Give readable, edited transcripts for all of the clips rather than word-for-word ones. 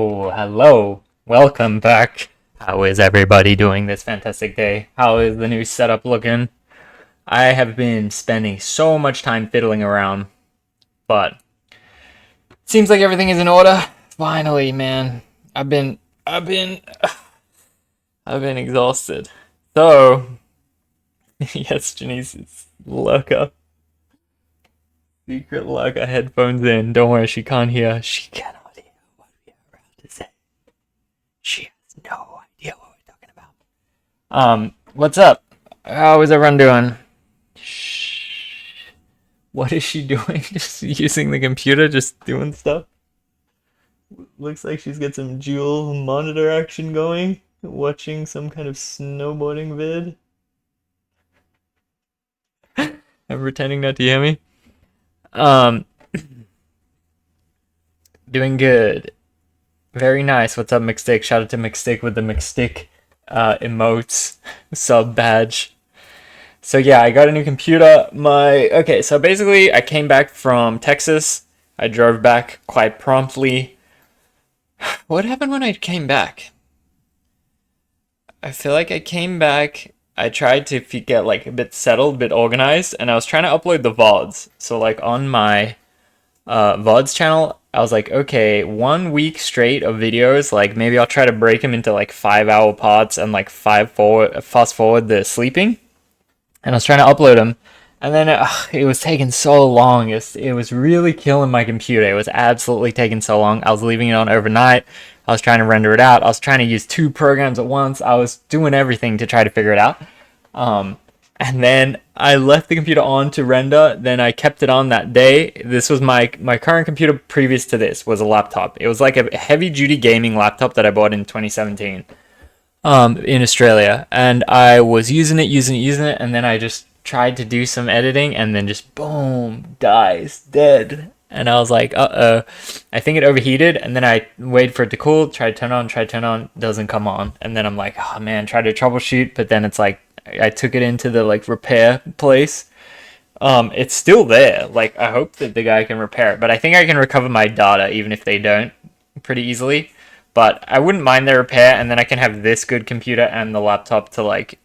Oh, hello. Welcome back. How is everybody doing this fantastic day? How is the new setup looking? I have been spending so much time fiddling around, but it seems like everything is in order. Finally, man. I've been I've been I've been exhausted. So, yes, Janice's lurker. Secret lurker headphones in. Don't worry, she can't hear. She cannot hear what we are about to say. She has no idea what we're talking about. What's up? How is everyone doing? Shh. What is she doing? Just using the computer, just doing stuff. Looks like she's got some dual monitor action going. Watching some kind of snowboarding vid. I'm pretending not to hear me. Um, doing good. Very nice. What's up, McStick? Shout out to McStick with the McStick emotes sub badge. So yeah, I got a new computer. So basically I came back from Texas. I drove back quite promptly. What happened when I came back? I feel like I came back, I tried to get like a bit settled, a bit organized, and I was trying to upload the VODs. So like on my VODs channel, I was like, okay, 1 week straight of videos, like maybe I'll try to break them into like 5 hour parts and like fast forward the sleeping. And I was trying to upload them, and then it was taking so long. It was really killing my computer. It was absolutely taking so long. I was leaving it on overnight. I was trying to render it out. I was trying to use 2 programs at once. I was doing everything to try to figure it out. And then I left the computer on to render. Then I kept it on that day. This was my current computer previous to this was a laptop. It was like a heavy duty gaming laptop that I bought in 2017. In Australia, and I was using it, and then I just tried to do some editing, and then just boom, dies, dead. And I was like, uh-oh, I think it overheated, and then I waited for it to cool, try to turn on, doesn't come on. And then I'm like, oh man, try to troubleshoot, but then it's like, I took it into the like repair place. It's still there. Like, I hope that the guy can repair it, but I think I can recover my data even if they don't pretty easily. But I wouldn't mind their repair, and then I can have this good computer and the laptop to like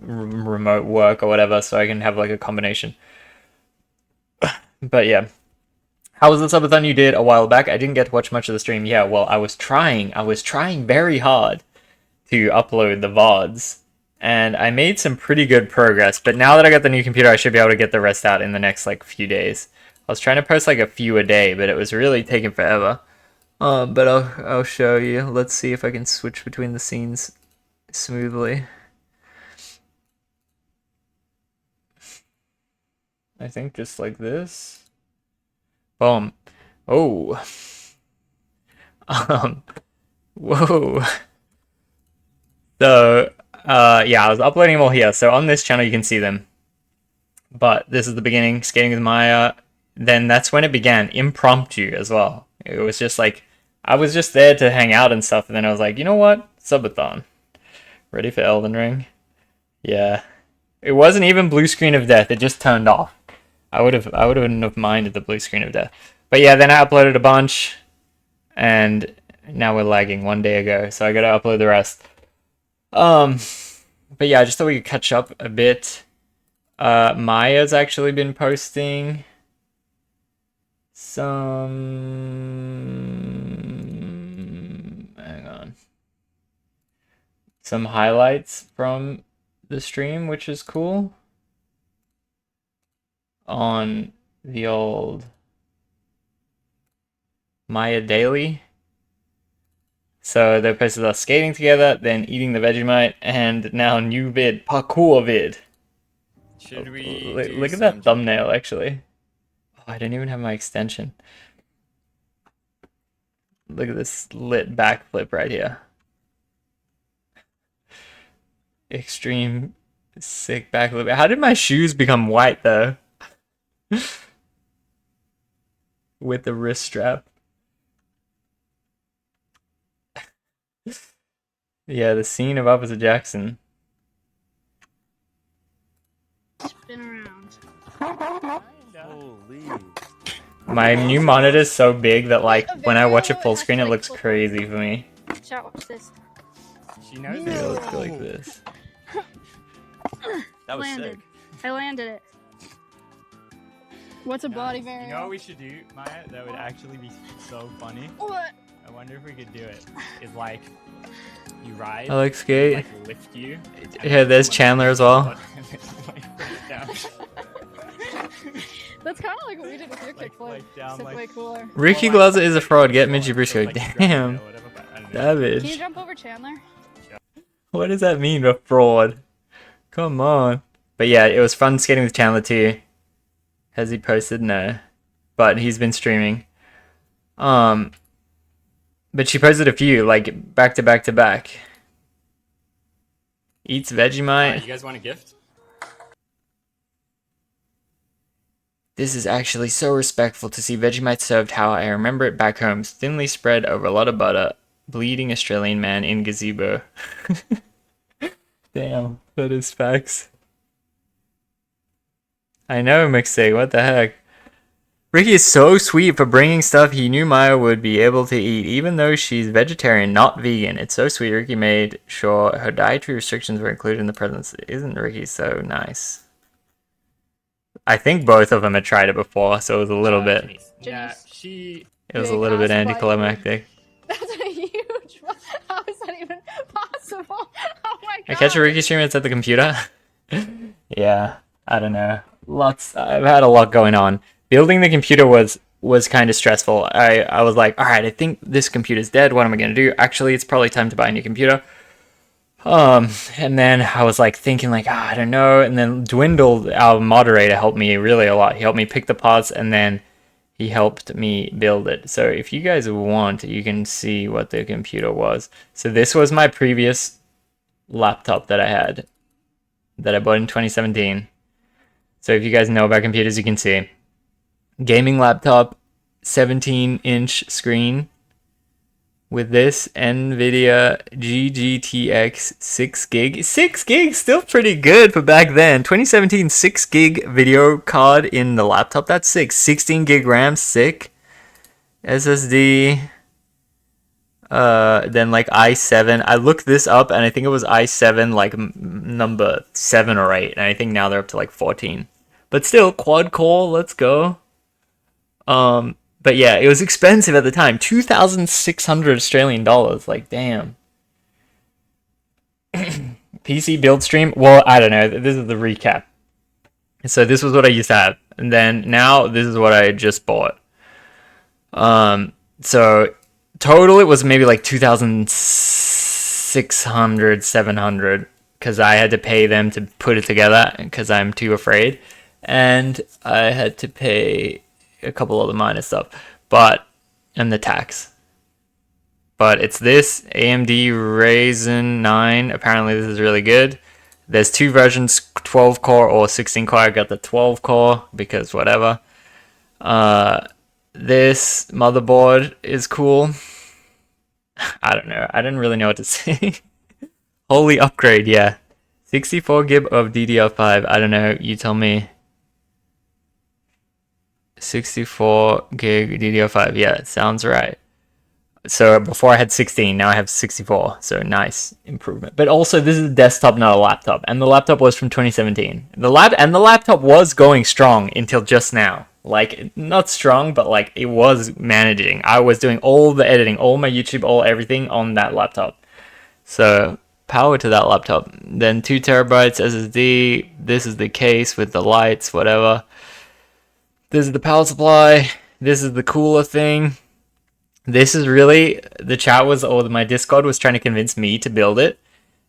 remote work or whatever, so I can have like a combination. But yeah, how was the subathon you did a while back? I didn't get to watch much of the stream. Yeah, well, I was trying very hard to upload the VODs, and I made some pretty good progress. But now that I got the new computer, I should be able to get the rest out in the next like few days. I was trying to post like a few a day, but it was really taking forever. But I'll show you. Let's see if I can switch between the scenes smoothly. I think just like this. Boom. Oh. Um. Whoa. So, yeah, I was uploading them all here. So on this channel, you can see them. But this is the beginning, skating with Maya. Then that's when it began, impromptu as well. It was just like, I was just there to hang out and stuff, and then I was like, you know what? Subathon. Ready for Elden Ring? Yeah. It wasn't even blue screen of death, it just turned off. I wouldn't have minded the blue screen of death. But yeah, then I uploaded a bunch, and now we're lagging 1 day ago, so I gotta upload the rest. But yeah, I just thought we could catch up a bit. Maya's actually been posting some highlights from the stream, which is cool, on the old Maya Daily. So they posted us skating together, then eating the Vegemite, and now new vid, parkour vid. Should we Look at that thumbnail, actually. Oh, I didn't even have my extension. Look at this lit backflip right here. Extreme sick backflip. How did my shoes become white though? With the wrist strap. Yeah, the scene of Opposite Jackson. Spin around. Holy. My new monitor is so big that like when I watch it video full has screen, to, it like, looks flip crazy for me. Chat, watch this. She knows Yeah, it. let's go like this. That was Landed. sick. I landed it. What's a body You variant? know what we should do, Maya? That would actually be so funny. What? I wonder if we could do it. Is like you ride. I like skate. Like lift you. and Yeah, then there's someone Chandler as well. and then, like, push it down. That's kind of like what we did with your Like- kickflip. like down, except like- way cooler. Ricky Or, like, Glaser is a fraud. Get Minji so Briscoe. it's, like, Damn. or whatever, but I don't know. Can you Savage. jump over Chandler? What does that mean, a fraud? Come on. But yeah, it was fun skating with Chandler too. Has he posted? No. But he's been streaming. But she posted a few, like back to back to back. Eats Vegemite. You guys want a gift? This is actually so respectful to see Vegemite served how I remember it back home, thinly spread over a lot of butter, bleeding Australian man in gazebo. Damn, that is facts. I know, Mixtape, what the heck? Ricky is so sweet for bringing stuff he knew Maya would be able to eat, even though she's vegetarian, not vegan. It's so sweet. Ricky made sure her dietary restrictions were included in the presents. Isn't Ricky so nice? I think both of them had tried it before, so it was a little bit. Yeah, Janice. she. It was a Big little bit ass bite. anticlimactic. That's a huge. How is that even possible? Oh my god. I catch a Ricky stream. It's at the computer. Yeah, I don't know. I've had a lot going on. Building the computer was kind of stressful. I was like, all right, I think this computer's dead. What am I gonna do? Actually, it's probably time to buy a new computer. And then I was like thinking like, I don't know. And then Dwindled, our moderator, helped me really a lot. He helped me pick the parts and then he helped me build it. So if you guys want, you can see what the computer was. So this was my previous laptop that I had, that I bought in 2017. So if you guys know about computers, you can see. Gaming laptop, 17-inch screen with this NVIDIA GGTX 6 gig. 6 gig, still pretty good for back then. 2017 6 gig video card in the laptop, that's sick. 16 gig RAM, sick. SSD, then like i7. I looked this up and I think it was i7 like number 7 or 8, and I think now they're up to like 14. But still, quad core, let's go. But yeah, it was expensive at the time. 2,600 Australian dollars. Like, damn. PC build stream. Well, I don't know. This is the recap. So this was what I used to have. And then now this is what I just bought. So total it was maybe like 2,600, 700. Because I had to pay them to put it together. Because I'm too afraid. And I had to pay a couple other minor stuff, and the tax. But it's this AMD Ryzen 9. Apparently this is really good. There's two versions, 12 core or 16 core. I got the 12 core because whatever. This motherboard is cool. I don't know. I didn't really know what to say. Holy upgrade, yeah. 64 gig of DDR5. I don't know. You tell me. 64 gig DDR5. Yeah, it sounds right. So before I had 16, now I have 64. So nice improvement. But also, this is a desktop, not a laptop. And the laptop was from 2017. The laptop was going strong until just now. Like, not strong, but like it was managing. I was doing all the editing, all my YouTube, all everything on that laptop. So power to that laptop. Then 2 terabytes SSD. This is the case with the lights, whatever. This is the power supply. This is the cooler thing. This is really, the chat was, or my Discord was trying to convince me to build it.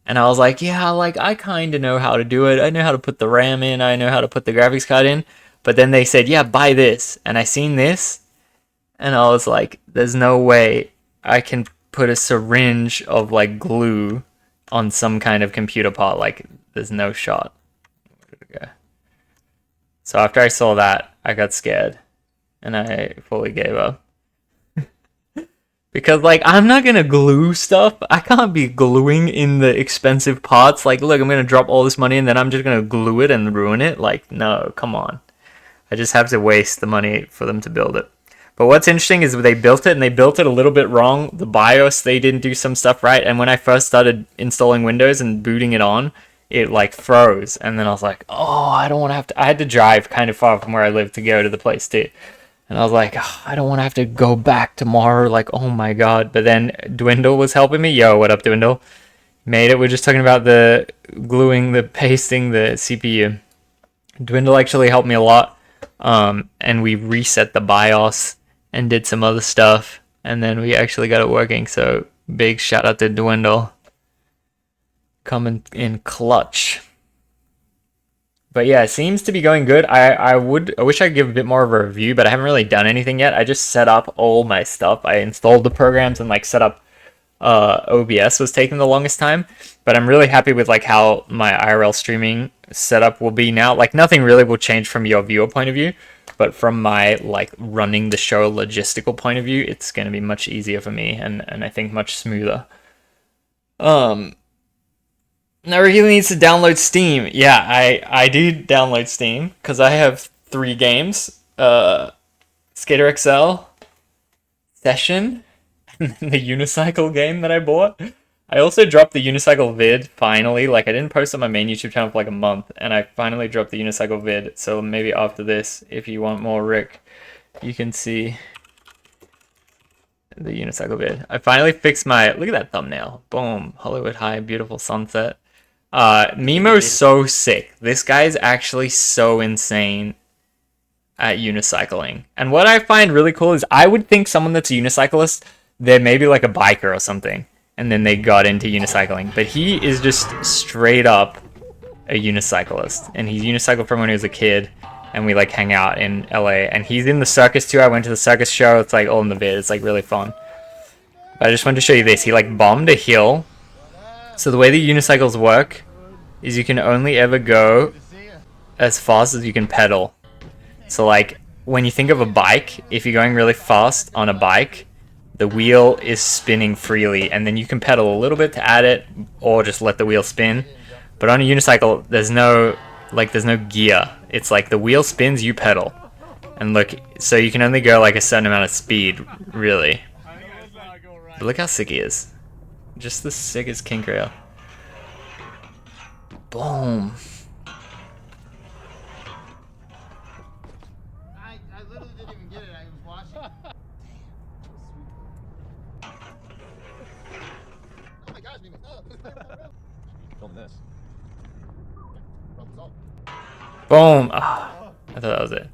And I was like, yeah, like I kind of know how to do it. I know how to put the RAM in. I know how to put the graphics card in. But then they said, yeah, buy this. And I seen this. And I was like, there's no way I can put a syringe of like glue on some kind of computer part. Like, there's no shot. Okay. So after I saw that, I got scared and I fully gave up. Because like, I'm not gonna glue stuff. I can't be gluing in the expensive parts. Like, look, I'm gonna drop all this money and then I'm just gonna glue it and ruin it. Like, no, come on. I just have to waste the money for them to build it. But what's interesting is they built it and they built it a little bit wrong. The BIOS, they didn't do some stuff right. And when I first started installing Windows and booting it on, it like froze. And then I was like, oh, I don't want to have to. I had to drive kind of far from where I live to go to the place too. And I was like, oh, I don't want to have to go back tomorrow. Like, oh my God. But then Dwindle was helping me. Yo, what up, Dwindle? Made it. We're just talking about the gluing, the pasting, the CPU. Dwindle actually helped me a lot. And we reset the BIOS and did some other stuff, and then we actually got it working. So big shout out to Dwindle, coming in clutch. But yeah, it seems to be going good. I wish I could give a bit more of a review, but I haven't really done anything yet. I just set up all my stuff. I installed the programs and like set up OBS was taking the longest time, but I'm really happy with like how my IRL streaming setup will be now. Like nothing really will change from your viewer point of view, but from my like running the show logistical point of view, it's going to be much easier for me and I think much smoother. Now he needs to download Steam. Yeah, I do download Steam because I have 3 games. Skater XL, Session, and then the Unicycle game that I bought. I also dropped the Unicycle vid finally. Like I didn't post on my main YouTube channel for like a month, and I finally dropped the Unicycle vid. So maybe after this, if you want more Rick, you can see the Unicycle vid. I finally fixed my, look at that thumbnail. Boom, Hollywood High, beautiful sunset. Memo's so sick. This guy's actually so insane at unicycling. And what I find really cool is I would think someone that's a unicyclist, they're maybe like a biker or something, and then they got into unicycling. But he is just straight up a unicyclist, and he's unicycled from when he was a kid, and we like hang out in LA, and he's in the circus too. I went to the circus show. It's like all in the vid. It's like really fun. But I just wanted to show you this. He like bombed a hill. So the way the unicycles work is you can only ever go as fast as you can pedal. So like when you think of a bike, if you're going really fast on a bike, the wheel is spinning freely, and then you can pedal a little bit to add it, or just let the wheel spin. But on a unicycle, there's no gear. It's like the wheel spins, you pedal. And look, so you can only go like a certain amount of speed, really. But look how sick he is. Just the sickest kink rail. Boom. I literally didn't even get it. I was watching. Oh my gosh, we missed up. Film this. Boom. Ah, I thought that was it.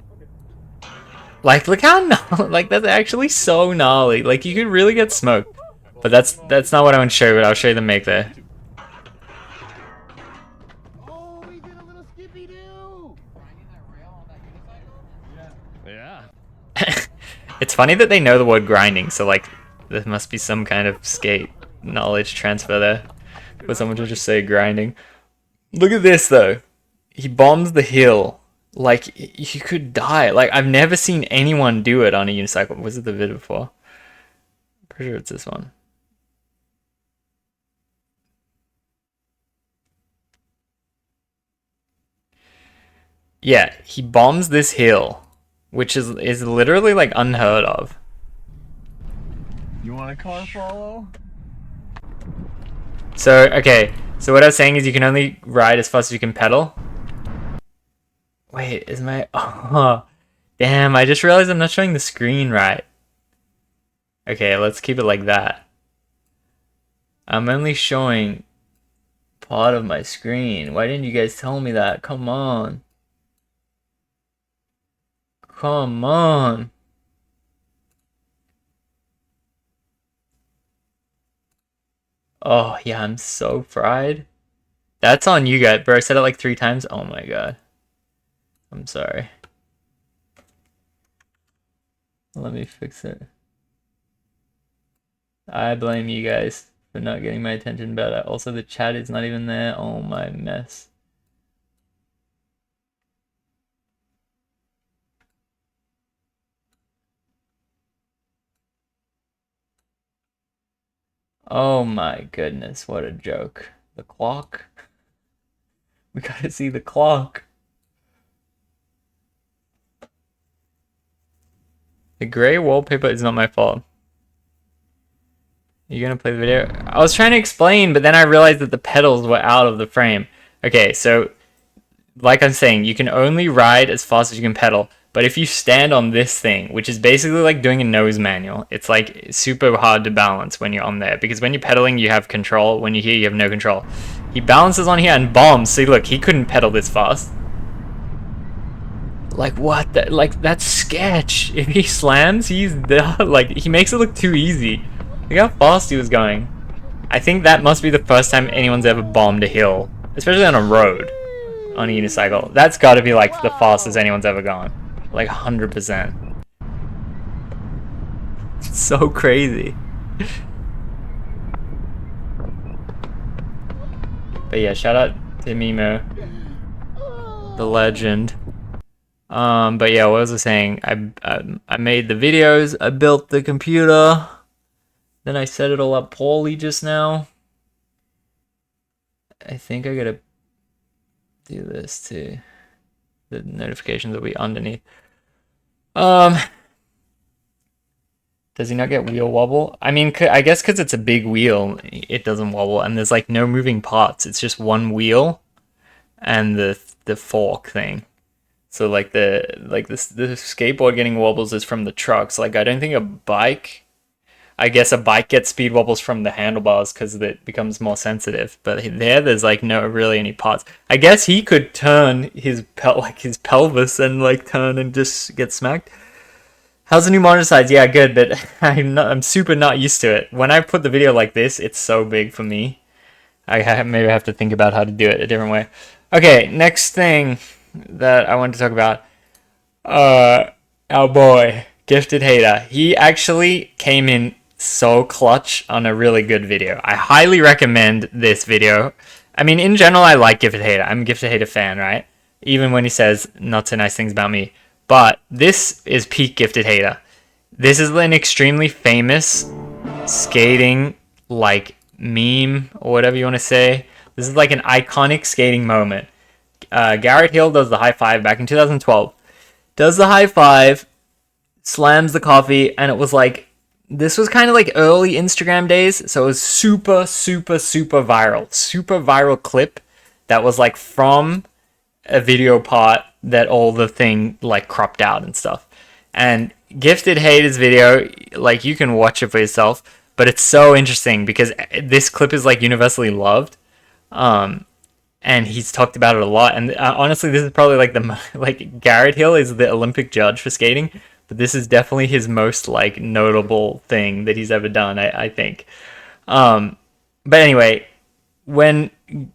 Like, look how like that's actually so gnarly. Like you could really get smoked. But that's not what I want to show you. But I'll show you the make there. Oh, we did a little skippy doo. Yeah. It's funny that they know the word grinding, so like there must be some kind of skate knowledge transfer there. For someone to just say grinding. Look at this though. He bombs the hill. Like you could die. Like I've never seen anyone do it on a unicycle. Was it the vid before? Pretty sure it's this one. Yeah, he bombs this hill, which is literally like unheard of. You want a car follow? So, okay, so what I was saying is you can only ride as fast as you can pedal. Wait, is my... Oh, damn, I just realized I'm not showing the screen right. Okay, let's keep it like that. I'm only showing part of my screen. Why didn't you guys tell me that? Come on. Come on. Oh, yeah, I'm so fried. That's on you guys, bro. I said it like 3 times. Oh my god. I'm sorry. Let me fix it. I blame you guys for not getting my attention better. Also, the chat is not even there. Oh my mess. Oh my goodness, what a joke. The clock? We gotta see the clock. The gray wallpaper is not my fault. You gonna play the video? I was trying to explain, but then I realized that the pedals were out of the frame. Okay, so like I'm saying, you can only ride as fast as you can pedal. But if you stand on this thing, which is basically like doing a nose manual, it's like super hard to balance when you're on there. Because when you're pedaling, you have control. When you're here, you have no control. He balances on here and bombs. See, look, he couldn't pedal this fast. Like, what? Like, that's sketch. If he slams, he's done. Like, he makes it look too easy. Look how fast he was going. I think that must be the first time anyone's ever bombed a hill. Especially on a road. On a unicycle. That's gotta be, like, the fastest anyone's ever gone. Like 100%. It's so crazy. But yeah, shout out to Mimo, the legend. But yeah, what was I saying? I made the videos. I built the computer. Then I set it all up poorly just now. I think I gotta do this too. The notifications will be underneath. Does he not get wheel wobble? I mean, I guess because it's a big wheel, it doesn't wobble, and there's like no moving parts. It's just one wheel and the fork thing. So like the skateboard getting wobbles is from the trucks. Like I don't think a bike. I guess a bike gets speed wobbles from the handlebars because it becomes more sensitive. But there's like no really any parts. I guess he could turn his pelvis and like turn and just get smacked. How's the new monitor size? Yeah, good, but I'm super not used to it. When I put the video like this, it's so big for me. Maybe I have to think about how to do it a different way. Okay, next thing that I want to talk about. Our boy, Gifted Hater. He actually came in so clutch on a really good video. I highly recommend this video. I mean, in general, I like Gifted Hater. I'm a Gifted Hater fan, right? Even when he says not so nice things about me. But this is peak Gifted Hater. This is an extremely famous skating, like, meme, or whatever you want to say. This is like an iconic skating moment. Garrett Hill does the high five back in 2012. Does the high five, slams the coffee, and it was like, this was kind of like early Instagram days, so it was super, super, super viral. Super viral clip that was like from a video part that all the thing like cropped out and stuff. And Gifted Hater's video, like you can watch it for yourself, but it's so interesting because this clip is like universally loved. And he's talked about it a lot. And honestly, this is probably like Garrett Hill is the Olympic judge for skating, but this is definitely his most like notable thing that he's ever done, I think. But anyway, when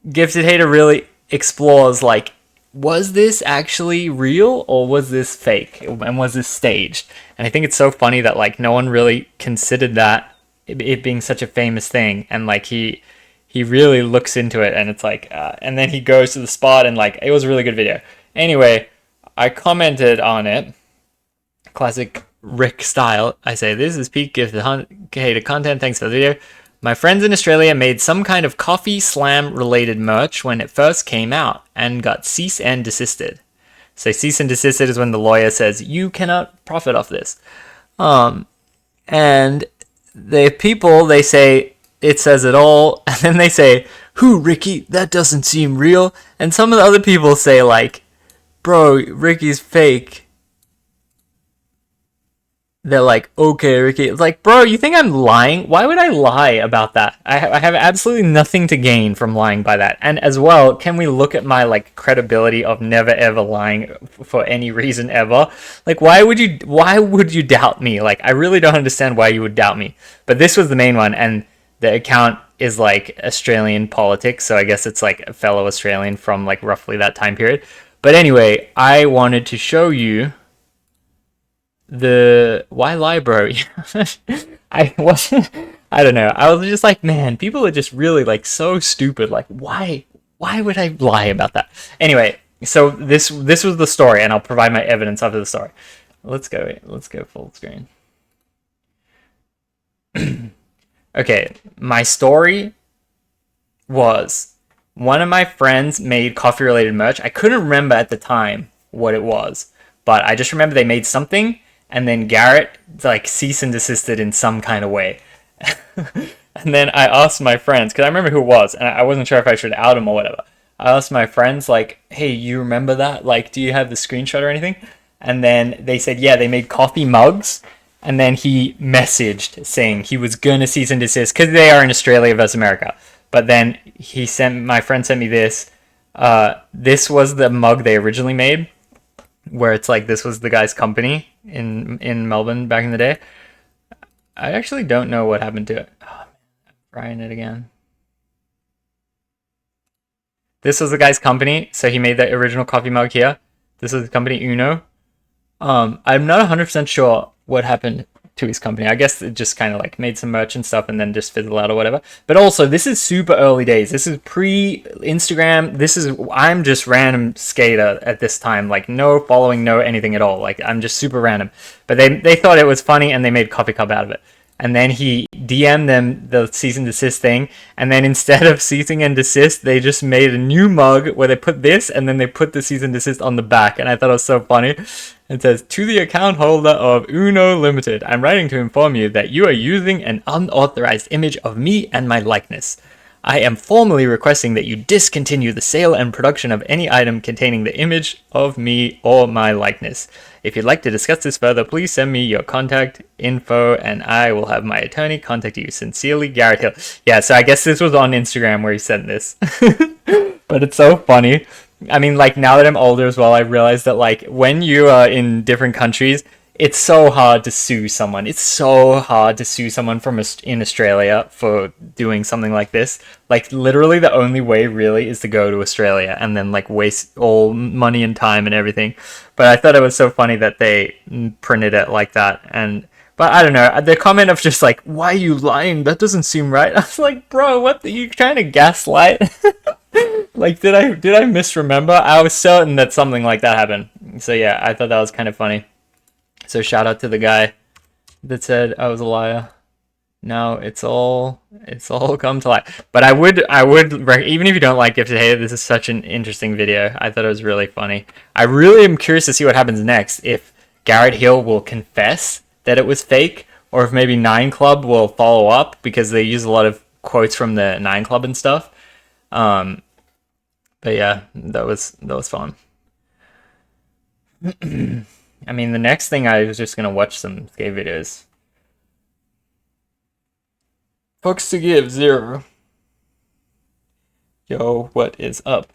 Gifted Hater really explores like, was this actually real or was this fake? And was this staged? And I think it's so funny that like no one really considered that it being such a famous thing. And like he really looks into it and it's like, and then he goes to the spot and like, it was a really good video. Anyway, I commented on it. Classic Rick style. I say, this is peak Gifted Hater content. Thanks for the video. My friends in Australia made some kind of coffee slam related merch when it first came out and got cease and desisted. So cease and desisted is when the lawyer says, you cannot profit off this. And the people, they say, it says it all. And then they say, who, Ricky? That doesn't seem real. And some of the other people say like, bro, Ricky's fake. They're like, okay, Ricky. It's like, bro, you think I'm lying? Why would I lie about that? I have absolutely nothing to gain from lying by that. And as well, can we look at my like credibility of never ever lying for any reason ever? Like, why would you doubt me? Like, I really don't understand why you would doubt me. But this was the main one, and the account is like Australian politics, so I guess it's like a fellow Australian from like roughly that time period. But anyway, I wanted to show you why lie, bro? I don't know. I was just like, man, people are just really like so stupid. Like, why would I lie about that? Anyway, so this was the story, and I'll provide my evidence after the story. Let's go full screen. Okay, my story was one of my friends made coffee related merch. I couldn't remember at the time what it was, but I just remember they made something and then Garrett like cease and desisted in some kind of way. And then I asked my friends, because I remember who it was, and I wasn't sure if I should out him or whatever. I asked my friends, like, hey, you remember that? Like, do you have the screenshot or anything? And then they said, yeah, they made coffee mugs. And then he messaged saying he was going to cease and desist because they are in Australia versus America. But then my friend sent me this. This was the mug they originally made, where it's like this was the guy's company in Melbourne back in the day. I actually don't know what happened to it. Oh, man, I'm trying it again. This was the guy's company, so he made the original coffee mug here. This is the company Uno. I'm not 100% sure what happened to his company. I guess it just kind of like made some merch and stuff and then just fizzled out or whatever. But also, this is super early days. This is pre-Instagram. I'm just random skater at this time. Like, no following, no anything at all. Like, I'm just super random. But they thought it was funny and they made Coffee Cup out of it. And then he DM'd them the cease and desist thing. And then instead of ceasing and desist, they just made a new mug where they put this and then they put the cease and desist on the back. And I thought it was so funny. It says, to the account holder of Uno Limited, I'm writing to inform you that you are using an unauthorized image of me and my likeness. I am formally requesting that you discontinue the sale and production of any item containing the image of me or my likeness. If you'd like to discuss this further, please send me your contact info and I will have my attorney contact you. Sincerely, Garrett Hill. Yeah, so I guess this was on Instagram where he sent this. But it's so funny. I mean, like, now that I'm older as well, I realize that, like, when you are in different countries, it's so hard to sue someone. It's so hard to sue someone in Australia for doing something like this. Like, literally the only way really is to go to Australia and then, like, waste all money and time and everything. But I thought it was so funny that they printed it like that. But I don't know, the comment of just like, why are you lying? That doesn't seem right. I was like, bro, what? Are you trying to gaslight? Like, did I misremember? I was certain that something like that happened. So yeah, I thought that was kind of funny. So shout out to the guy that said I was a liar. Now it's all come to light. But I would even if you don't like Gifted Hater, this is such an interesting video. I thought it was really funny. I really am curious to see what happens next. If Garrett Hill will confess that it was fake, or if maybe Nine Club will follow up because they use a lot of quotes from the Nine Club and stuff. But yeah, that was fun. I mean, the next thing I was just gonna watch some skate videos. Fucks to give 0. Yo, what is up?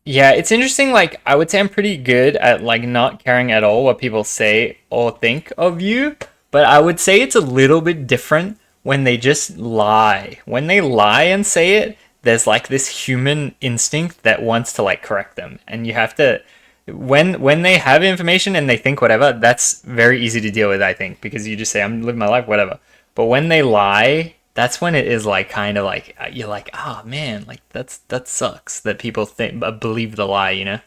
Yeah, it's interesting. Like, I would say I'm pretty good at like not caring at all what people say or think of you, but I would say it's a little bit different when they just lie. When they lie and say it, there's like this human instinct that wants to like correct them, and you have to. When they have information and they think whatever, that's very easy to deal with, I think, because you just say, I'm living my life, whatever. But when they lie, that's when it is like kind of like you're like, oh man, like that sucks that people believe the lie, you know.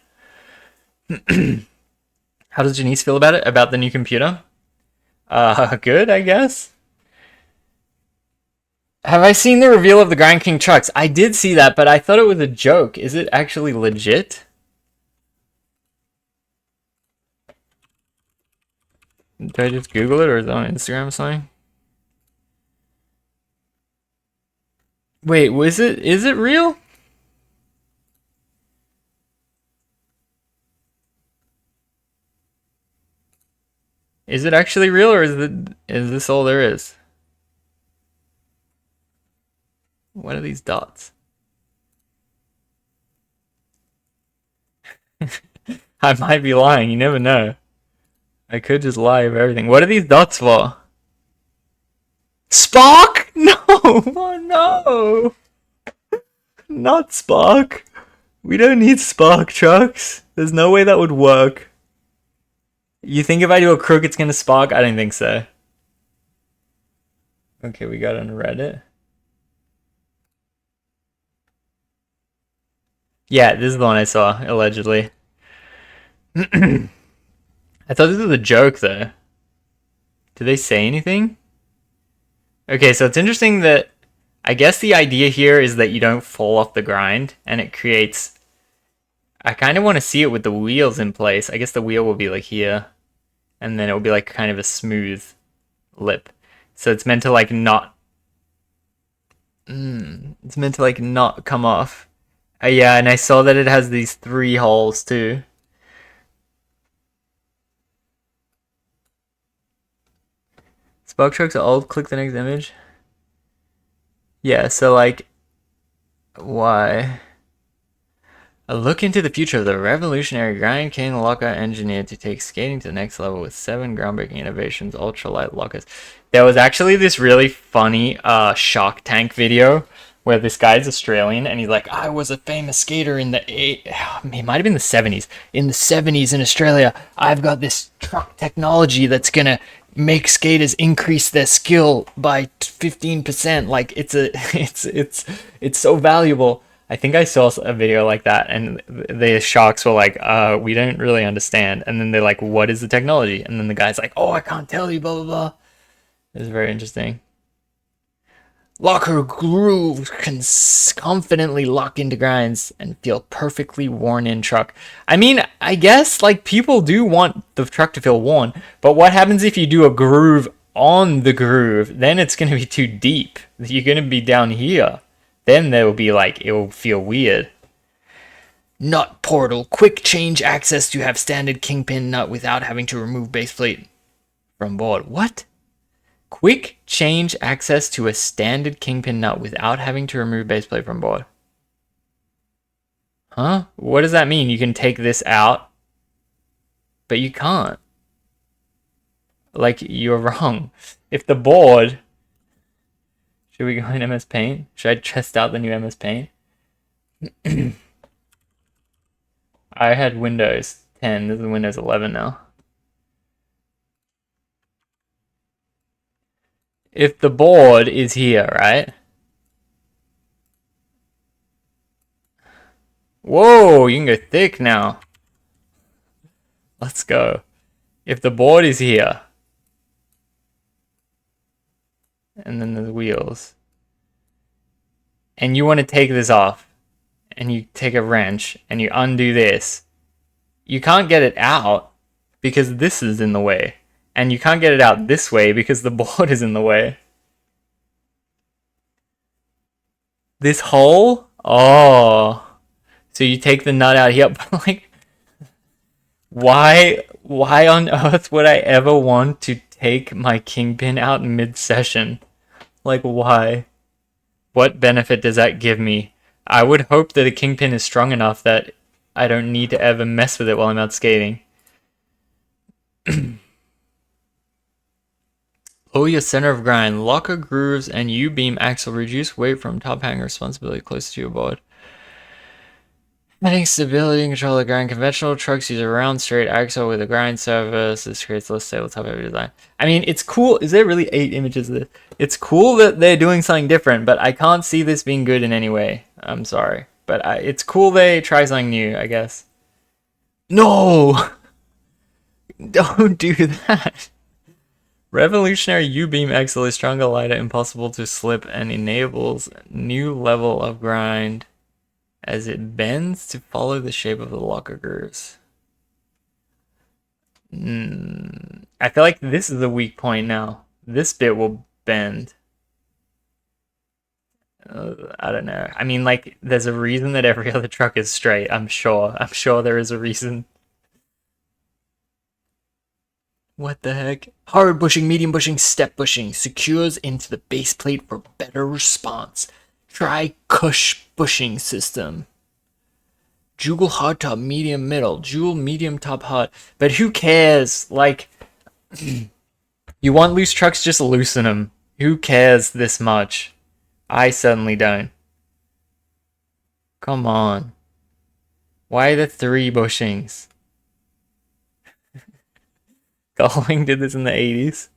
How does Janice feel about it? About the new computer? Good, I guess. Have I seen the reveal of the Grind King trucks? I did see that, but I thought it was a joke. Is it actually legit? Did I just Google it, or is it on Instagram or something? Wait, is it real? Is it actually real, or is this all there is? What are these dots? I might be lying, you never know. I could just lie of everything. What are these dots for? Spark? No! Oh no! Not Spark. We don't need Spark trucks. There's no way that would work. You think if I do a crook it's gonna spark? I don't think so. Okay, we got on Reddit. Yeah, this is the one I saw, allegedly. I thought this was a joke, though. Did they say anything? Okay, so it's interesting that I guess the idea here is that you don't fall off the grind, and it creates I kind of want to see it with the wheels in place. I guess the wheel will be like here, and then it will be like kind of a smooth lip. So it's meant to like not. It's meant to like not come off. Yeah, and I saw that it has these 3 holes too. Spark trucks are old. Click the next image. Yeah, so like, why? A look into the future of the revolutionary Grind King locker engineered to take skating to the next level with 7 groundbreaking innovations, ultralight lockers. There was actually this really funny Shark Tank video where this guy's Australian and he's like, I was a famous skater in it might have been the 70s. In the 70s in Australia, I've got this truck technology that's gonna make skaters increase their skill by 15%. Like it's so valuable. I think I saw a video like that, and the sharks were like, we don't really understand. And then they're like, what is the technology? And then the guy's like, oh, I can't tell you, blah, blah, blah. It was very interesting. Locker grooves can confidently lock into grinds and feel perfectly worn in truck. I mean, I guess, like, people do want the truck to feel worn, but what happens if you do a groove on the groove? Then it's going to be too deep. You're going to be down here. Then there will be like, it will feel weird. Nut portal. Quick change access to have standard kingpin nut without having to remove base plate from board. What? Quick change access to a standard kingpin nut without having to remove base plate from board. Huh? What does that mean? You can take this out, but you can't. Like, you're wrong. If the board... Should we go in MS Paint? Should I test out the new MS Paint? I had Windows 10. This is Windows 11 now. If the board is here, right? Whoa, you can go thick now. Let's go. If the board is here, and then the wheels, and you want to take this off, and you take a wrench and you undo this, you can't get it out because this is in the way, and you can't get it out this way because the board is in the way. This hole? Oh, so you take the nut out here, but like, why on earth would I ever want to take my kingpin out mid-session? Like, why? What benefit does that give me? I would hope that the kingpin is strong enough that I don't need to ever mess with it while I'm out skating. Lower your center of grind. Locker grooves and U-beam axle. Reduce weight from top hanger responsibility closer to your board. Adding stability and control of the grind. Conventional trucks use a round straight axle with a grind surface. This creates less stable top heavy design. I mean, it's cool. Is there really 8 images of this? It's cool that they're doing something different, but I can't see this being good in any way. I'm sorry. But it's cool they try something new, I guess. No! Don't do that. Revolutionary U-beam axle is stronger, lighter, impossible to slip, and enables new level of grind as it bends to follow the shape of the locker grooves. I feel like this is the weak point now. This bit will bend. I don't know. I mean, like, there's a reason that every other truck is straight. I'm sure there is a reason. What the heck? Hard bushing, medium bushing, step bushing. Secures into the base plate for better response. Try Cush bushing system. Jewel hard top, medium middle. Jewel medium top hard. But who cares? Like, you want loose trucks, just loosen them. Who cares this much? I certainly don't. Come on. Why the 3 bushings? Galwing did this in the 80s.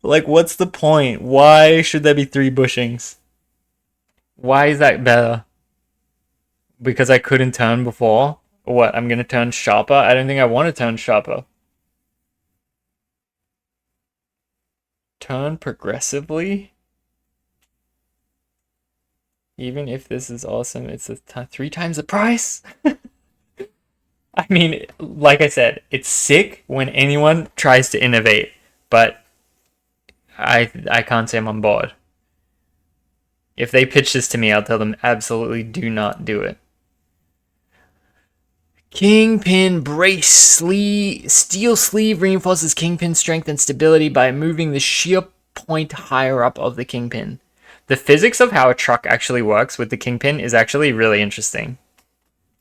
Like, what's the point? Why should there be 3 bushings? Why is that better? Because I couldn't turn before? What, I'm gonna turn sharper? I don't think I want to turn sharper. Turn progressively? Even if this is awesome, it's 3 times the price? I mean, like I said, it's sick when anyone tries to innovate, but I can't say I'm on board. If they pitch this to me, I'll tell them absolutely do not do it. Kingpin brace steel sleeve reinforces kingpin strength and stability by moving the shear point higher up of the kingpin. The physics of how a truck actually works with the kingpin is actually really interesting.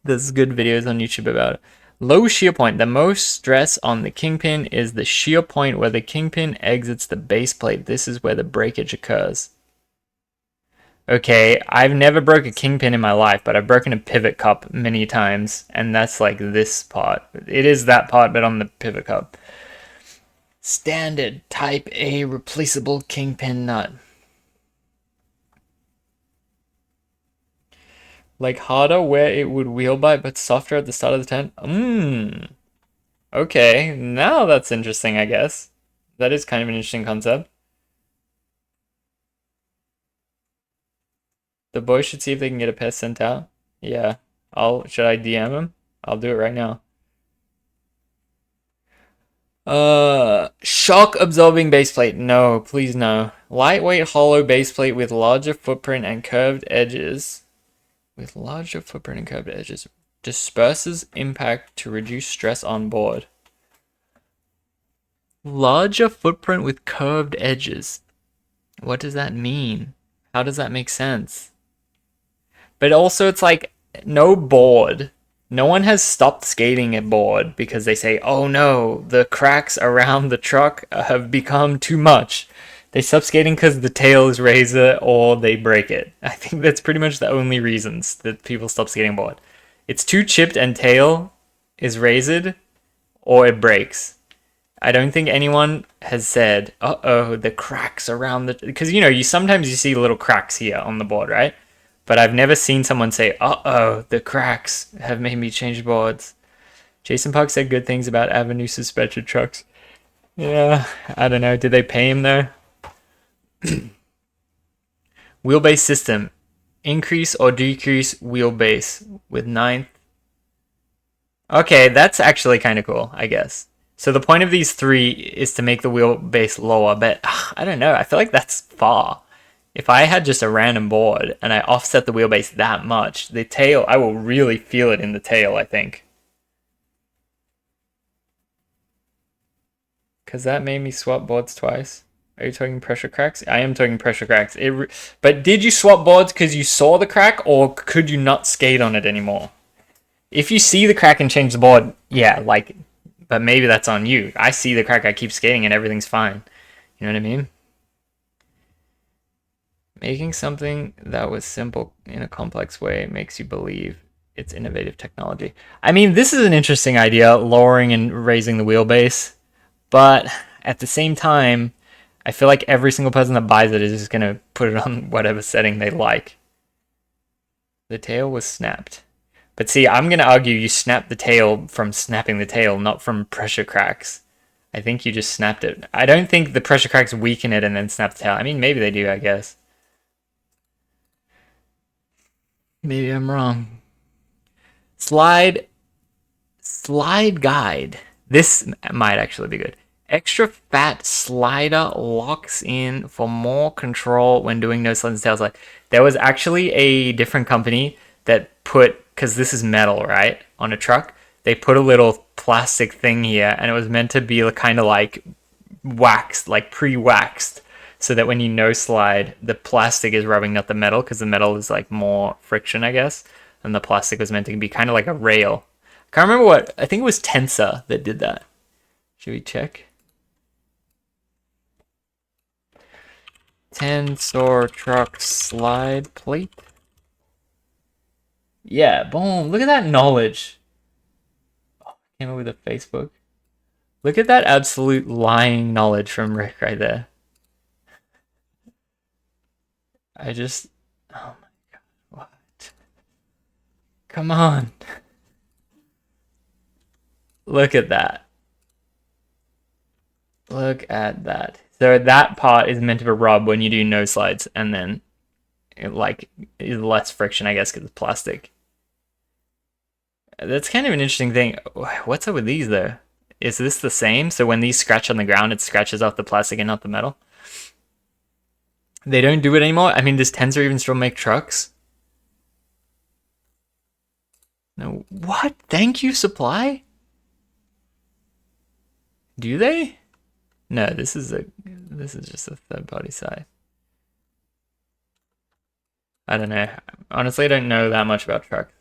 There's good videos on YouTube about it. Low shear point. The most stress on the kingpin is the shear point where the kingpin exits the base plate. This is where the breakage occurs. Okay, I've never broke a kingpin in my life, but I've broken a pivot cup many times, and that's like this part. It is that part, but on the pivot cup. Standard Type A replaceable kingpin nut. Like harder where it would wheel bite, but softer at the start of the turn. Okay, now that's interesting, I guess. That is kind of an interesting concept. The boys should see if they can get a pet sent out. Yeah. Should I DM him? I'll do it right now. Shock absorbing baseplate. No, please no. Lightweight hollow baseplate with larger footprint and curved edges. Disperses impact to reduce stress on board. Larger footprint with curved edges. What does that mean? How does that make sense? But also it's like no board. No one has stopped skating a board because they say, oh no, the cracks around the truck have become too much. They stop skating because the tail is razor or they break it. I think that's pretty much the only reasons that people stop skating board. It's too chipped and tail is razored or it breaks. I don't think anyone has said, uh-oh, the cracks around the... Because, you sometimes you see little cracks here on the board, right? But I've never seen someone say, uh-oh, the cracks have made me change boards. Jason Park said good things about Avenue suspended trucks. Yeah, I don't know. Did they pay him though? Wheelbase system. Increase or decrease wheelbase with 9th. Okay, that's actually kind of cool, I guess. So the point of these 3 is to make the wheelbase lower, but I don't know. I feel like that's far. If I had just a random board and I offset the wheelbase that much, the tail, I will really feel it in the tail, I think. Because that made me swap boards twice. Are you talking pressure cracks? I am talking pressure cracks. But did you swap boards because you saw the crack or could you not skate on it anymore? If you see the crack and change the board, yeah, but maybe that's on you. I see the crack, I keep skating and everything's fine. You know what I mean? Making something that was simple in a complex way makes you believe it's innovative technology. I mean, this is an interesting idea, lowering and raising the wheelbase. But at the same time, I feel like every single person that buys it is just going to put it on whatever setting they like. The tail was snapped. But see, I'm going to argue you snapped the tail from snapping the tail, not from pressure cracks. I think you just snapped it. I don't think the pressure cracks weaken it and then snap the tail. I mean, maybe they do, I guess. Maybe I'm wrong. Slide guide. This might actually be good. Extra fat slider locks in for more control when doing no slides and tail slide. There was actually a different company that put, because this is metal, right, on a truck, they put a little plastic thing here, and it was meant to be kind of like waxed, like pre-waxed, so that when you no slide, the plastic is rubbing, not the metal, because the metal is like more friction, I guess, and the plastic was meant to be kind of like a rail. I can't remember what, I think it was Tensa that did that. Should we check? Tensor truck slide plate. Yeah, boom. Look at that knowledge. Oh, came up with a Facebook. Look at that absolute lying knowledge from Rick right there. Oh my god, what? Come on. Look at that. Look at that. So that part is meant to rub when you do no slides, and then it is less friction, I guess, because it's plastic. That's kind of an interesting thing. What's up with these though? Is this the same? So when these scratch on the ground, it scratches off the plastic and not the metal? They don't do it anymore? I mean, does Tensor even still make trucks? No. What? Thank you, Supply? Do they? No, this is just a third-party site. I don't know. Honestly, I don't know that much about trucks.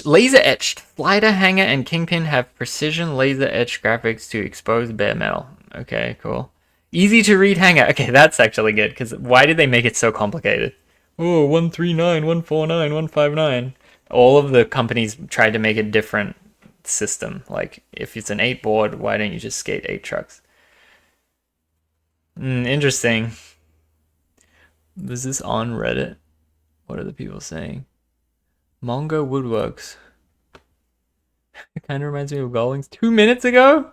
Laser etched. Slider, hanger, and kingpin have precision laser etched graphics to expose bare metal. Okay, cool. Easy to read hanger. Okay, that's actually good, because why did they make it so complicated? Oh, 139, 149, 159. All of the companies tried to make a different system. Like, if it's an 8 board, why don't you just skate 8 trucks? Interesting. Was this on Reddit? What are the people saying? Mongo Woodworks. It kind of reminds me of Gollings 2 minutes ago?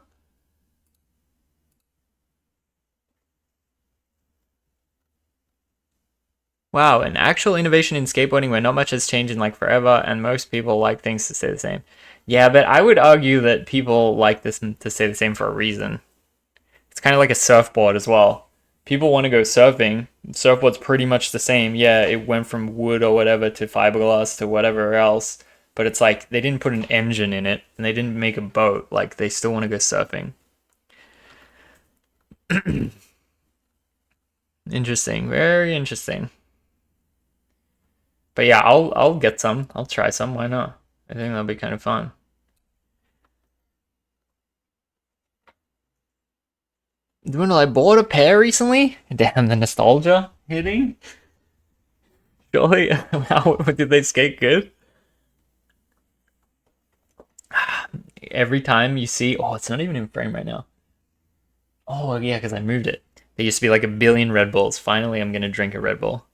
Wow, an actual innovation in skateboarding where not much has changed in like forever and most people like things to stay the same. Yeah, but I would argue that people like this to stay the same for a reason. It's kind of like a surfboard as well. People want to go surfing. Surfboard's pretty much the same. Yeah, it went from wood or whatever to fiberglass to whatever else. But it's like they didn't put an engine in it and they didn't make a boat. Like they still want to go surfing. Interesting. Very interesting. But yeah, I'll get some. I'll try some. Why not? I think that'll be kind of fun. When I bought a pair recently. Damn, the nostalgia hitting. Surely, how did they skate good? Every time you see, oh, it's not even in frame right now. Oh yeah, because I moved it. There used to be like a billion Red Bulls. Finally, I'm gonna drink a Red Bull.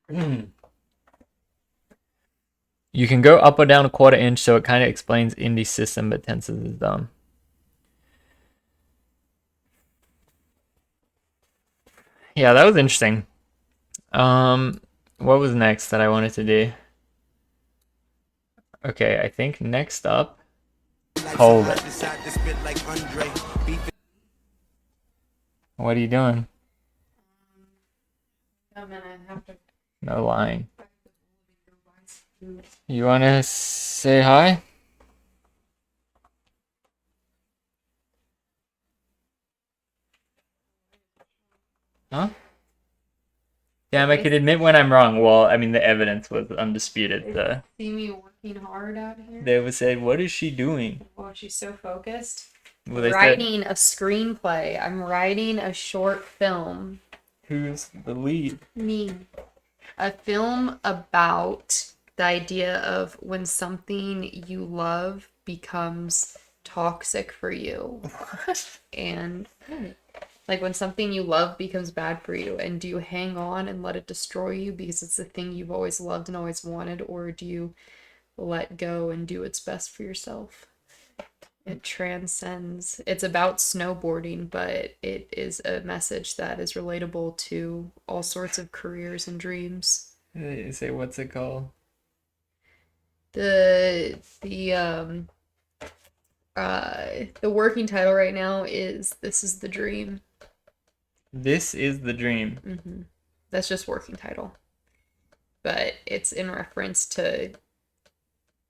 You can go up or down a 1/4 inch, so it kind of explains Indy's system, but Tensor's is dumb. Yeah, that was interesting. What was next that I wanted to do? Okay, I think next up, hold it. What are you doing? No lying. You want to say hi? Huh? Damn, I could admit when I'm wrong. Well, I mean, the evidence was undisputed. See me working hard out here? They would say, what is she doing? Oh, she's so focused. Well, they Writing a screenplay. I'm writing a short film. Who's the lead? Me. A film about the idea of when something you love becomes toxic for you. And like when something you love becomes bad for you, and do you hang on and let it destroy you because it's the thing you've always loved and always wanted, or do you let go and do what's best for yourself? It transcends. It's about snowboarding, but it is a message that is relatable to all sorts of careers and dreams. They say, what's it called? The working title right now is This Is the Dream. This is the dream. Mm-hmm. That's just working title. But it's in reference to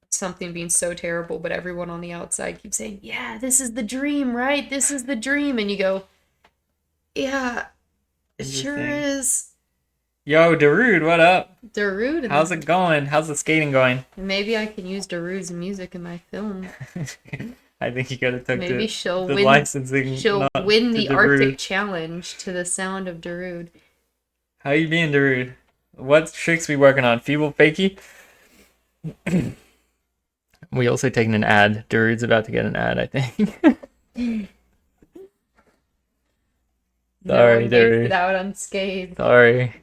something being so terrible, but everyone on the outside keeps saying, yeah, this is the dream, right? This is the dream. And you go, yeah, it sure is. Yo, Darude, what up? Darude. How's it going? How's the skating going? Maybe I can use Darude's music in my film. I think you gotta take Maybe she'll the win. licensing. She'll win the Darude. Arctic Challenge to the sound of Darude. How you being, Darude? What tricks we working on? Feeble fakie? We also taking an ad. Darude's about to get an ad, I think. Sorry, no one makes Darude. it out unscathed. Sorry.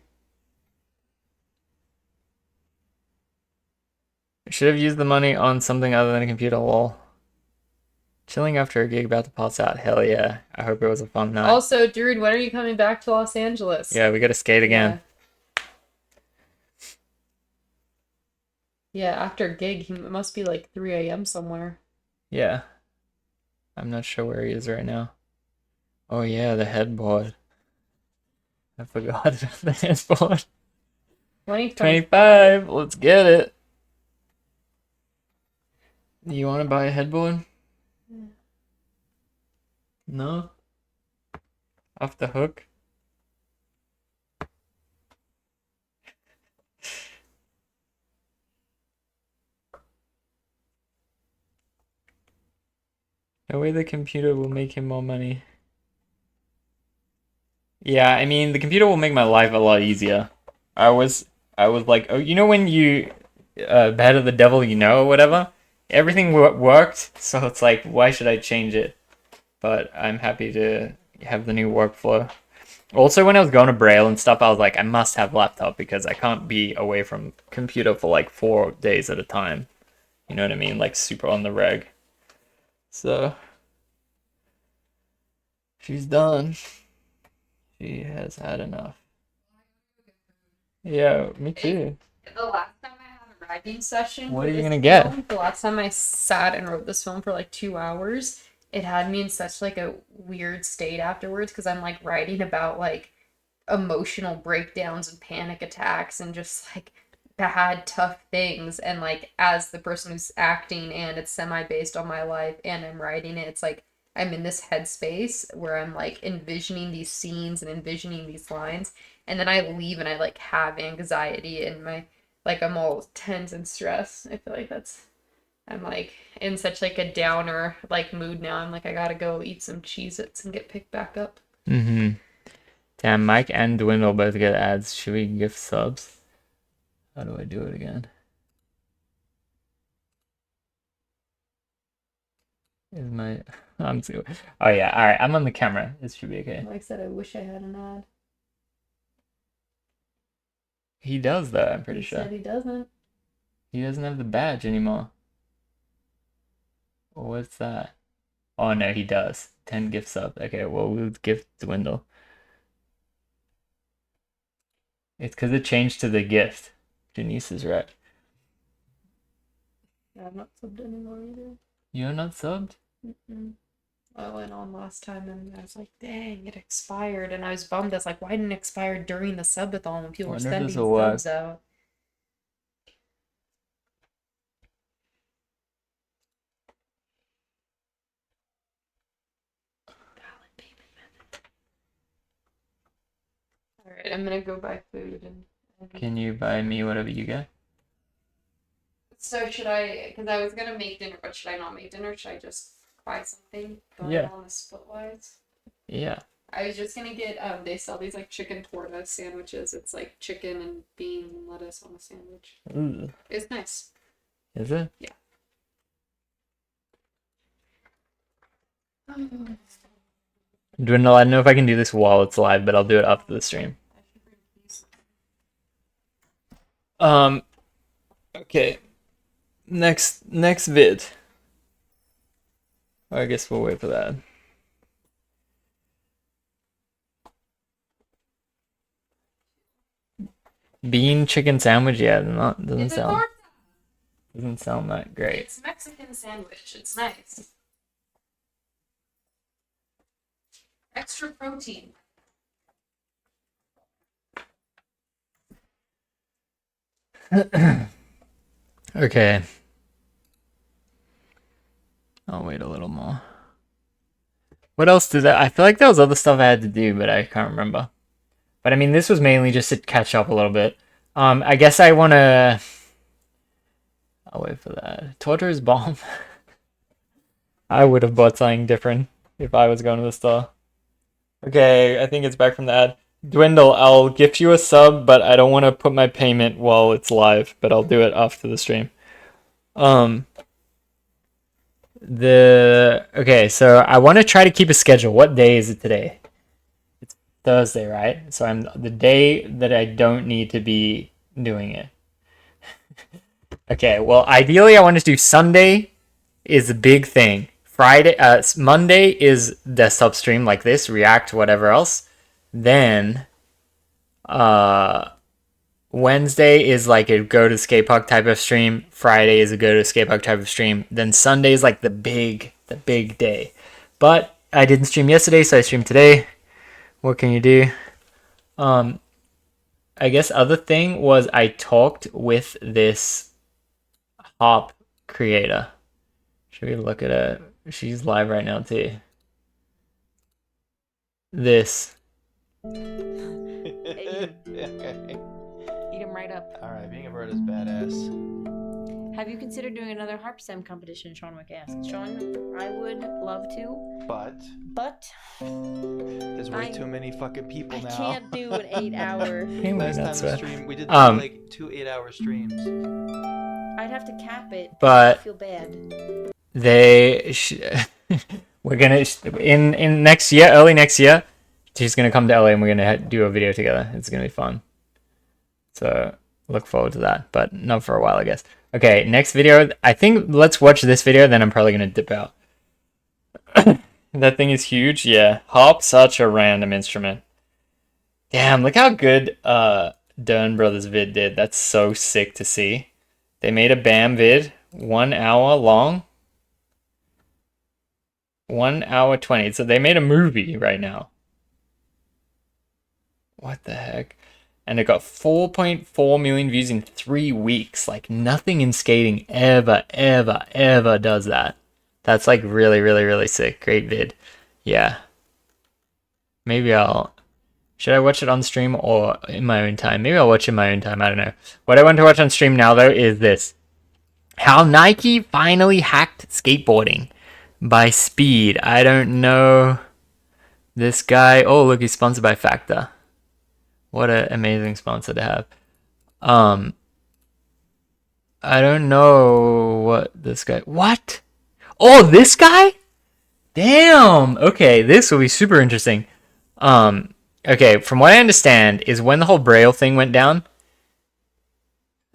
Should have used the money on something other than a computer. Lol. Chilling after a gig about to pass out. Hell yeah. I hope it was a fun night. Also, Darude, when are you coming back to Los Angeles? Yeah, we gotta skate again. Yeah, after a gig, he must be like 3 a.m. somewhere. Yeah. I'm not sure where he is right now. Oh yeah, the headboard. I forgot about the headboard. 2025. 25. Let's get it. You want to buy a headboard? No? Off the hook? No way the computer will make him more money. Yeah, I mean, the computer will make my life a lot easier. I was like, oh, you know when you better the devil you know or whatever? Everything worked, so it's like, why should I change it? But I'm happy to have the new workflow. Also, when I was going to Braille and stuff, I was like, I must have laptop because I can't be away from computer for like 4 days at a time. You know what I mean? Like super on the reg. So she's done. She has had enough. Yeah, me too. The last time I had a writing session, What for are you this gonna get? film, the last time I sat and wrote this film for like 2 hours, it had me in such like a weird state afterwards because I'm like writing about like emotional breakdowns and panic attacks and just like bad, tough things. And like, as the person who's acting and it's semi based on my life and I'm writing it, it's like I'm in this headspace where I'm like envisioning these scenes and envisioning these lines. And then I leave and I like have anxiety and my like I'm all tense and stressed. I feel like I'm like in such like a downer like mood now. I'm like I gotta go eat some Cheez-Its and get picked back up. Mm-hmm. Damn, Mike and Dwindle both get ads. Should we gift subs? How do I do it again? Is my I'm so oh yeah, alright, I'm on the camera. This should be okay. Like I said, I wish I had an ad. He does though, I'm pretty He sure. said he doesn't. He doesn't have the badge anymore. What's that? Oh no, he does. 10 gift subs. Okay, well we'll gift Dwindle. It's because it changed to the gift. Janice is right. Yeah, I'm not subbed anymore either. You're not subbed? Mm-mm. I went on last time and I was like, dang, it expired. And I was bummed. I was like, why didn't it expire during the subathon when people were Wonder if sending this will work. subs out? Valid payment method. All right, I'm gonna go buy food and Can you buy me whatever you get? So should I? Because I was gonna make dinner, but should I not make dinner? Should I just buy something? Going Yeah. on the Splitwise. Yeah. I was just gonna get they sell these like chicken torta sandwiches. It's like chicken and beans and lettuce on a sandwich. Ooh. It's nice. Is it? Yeah. Dwindle, I don't know if I can do this while it's live, but I'll do it after the stream. Okay. Next vid. I guess we'll wait for that. Bean chicken sandwich, yeah, doesn't sound that great. It's Mexican sandwich. It's nice. Extra protein. Okay. I'll wait a little more. What else did I feel like there was other stuff I had to do, but I can't remember. But I mean, this was mainly just to catch up a little bit. I guess I wanna. I'll wait for that. Torture's bomb. I would have bought something different if I was going to the store. Okay, I think it's back from the ad. Dwindle, I'll gift you a sub, but I don't want to put my payment while it's live, but I'll do it after the stream. Okay, so I want to try to keep a schedule. What day is it today? It's Thursday, right? So I'm the day that I don't need to be doing it. Okay, well, ideally I want to do Sunday is a big thing. Monday is desktop stream like this, React, whatever else. Then Wednesday is like a go to skate park type of stream. Friday is a go to skate park type of stream. Then Sunday is like the big day. But I didn't stream yesterday, so I streamed today. What can you do? I guess other thing was I talked with this hop creator. Should we look at it? She's live right now too. This. Okay. Eat them right up. Alright, being a bird is badass. Have you considered doing another harp stem competition? Sean Wick asked. Sean, I would love to, But but there's way I- too many fucking people I now. can't do an 8-hour. Hey, Last time that's the what- stream, we did like 2 8-hour streams. I'd have to cap it. But- I feel bad. We're gonna in next year, early next year, she's gonna come to LA and we're gonna do a video together. It's gonna be fun. So look forward to that, but not for a while, I guess. Okay, next video. I think let's watch this video, then I'm probably gonna dip out. That thing is huge. Yeah, harp, such a random instrument. Damn, look how good Dern Brothers vid did. That's so sick to see. They made a BAM vid, 1 hour long. 1 hour 20. So they made a movie right now. What the heck? And it got 4.4 million views in 3 weeks. Like nothing in skating ever does that. That's like really sick. Great vid. Yeah. Maybe should I watch it on stream or in my own time? Maybe I'll watch it in my own time. I don't know. What I want to watch on stream now though is this. How Nike finally hacked skateboarding by Speed. I don't know this guy. Oh, look, he's sponsored by Factor. What an amazing sponsor to have. I don't know what this guy. What? Oh, this guy? Damn. Okay, this will be super interesting. Okay, from what I understand is when the whole Braille thing went down.